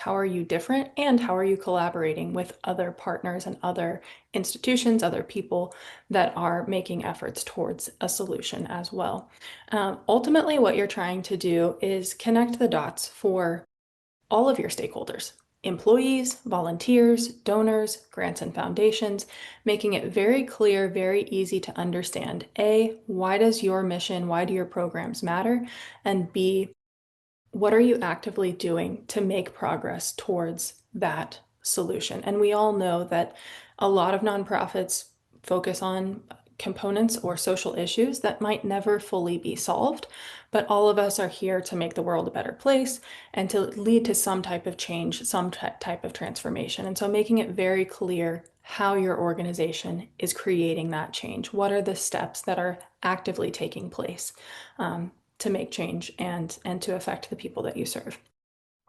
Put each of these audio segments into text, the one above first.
How are you different? And how are you collaborating with other partners and other institutions, other people that are making efforts towards a solution as well? Ultimately, what you're trying to do is connect the dots for all of your stakeholders, employees, volunteers, donors, grants and foundations, making it very clear, very easy to understand. A, why does your mission, why do your programs matter? And B, what are you actively doing to make progress towards that solution? And we all know that a lot of nonprofits focus on components or social issues that might never fully be solved, but all of us are here to make the world a better place and to lead to some type of change, some type of transformation. And so making it very clear how your organization is creating that change. What are the steps that are actively taking place? To make change and to affect the people that you serve.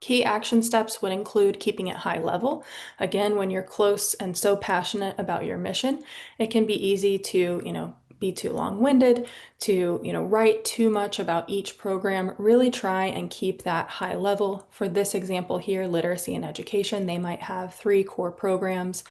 Key action steps would include keeping it high level. Again, when you're close and so passionate about your mission, it can be easy to, be too long-winded, to, write too much about each program. Really try and keep that high level. For this example here, literacy and education, they might have 3 core programs.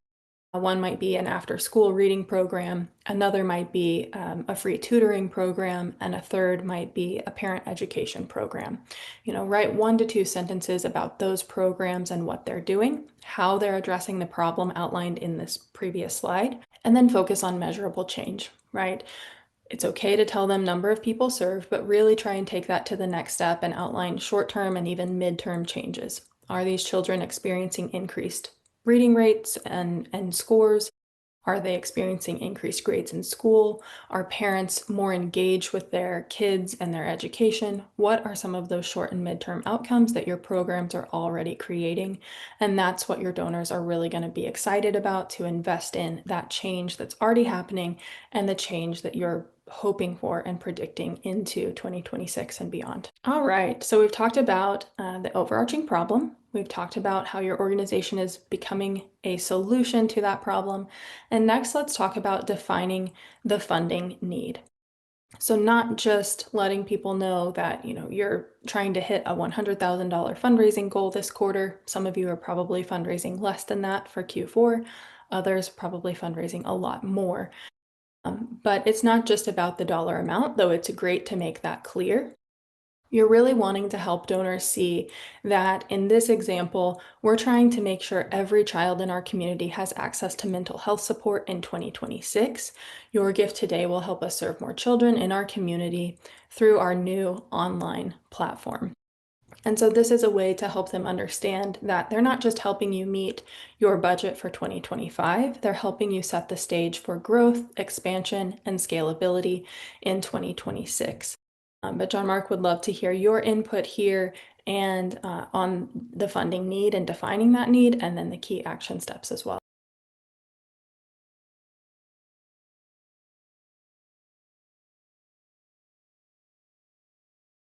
One might be an after-school reading program, another might be a free tutoring program, and a third might be a parent education program. Write 1 to 2 sentences about those programs and what they're doing, how they're addressing the problem outlined in this previous slide, and then focus on measurable change, right? It's okay to tell them number of people served, but really try and take that to the next step and outline short-term and even mid-term changes. Are these children experiencing increased reading rates and scores? Are they experiencing increased grades in school? Are parents more engaged with their kids and their education? What are some of those short and midterm outcomes that your programs are already creating? And that's what your donors are really going to be excited about, to invest in that change that's already happening and the change that you're hoping for and predicting into 2026 and beyond. All right, so we've talked about the overarching problem. We've talked about how your organization is becoming a solution to that problem. And next, let's talk about defining the funding need. So not just letting people know that, you're trying to hit a $100,000 fundraising goal this quarter. Some of you are probably fundraising less than that for Q4. Others probably fundraising a lot more. But it's not just about the dollar amount, though it's great to make that clear. You're really wanting to help donors see that in this example, we're trying to make sure every child in our community has access to mental health support in 2026. Your gift today will help us serve more children in our community through our new online platform. And so this is a way to help them understand that they're not just helping you meet your budget for 2025, they're helping you set the stage for growth, expansion, and scalability in 2026. But John Mark would love to hear your input here and on the funding need and defining that need, and then the key action steps as well.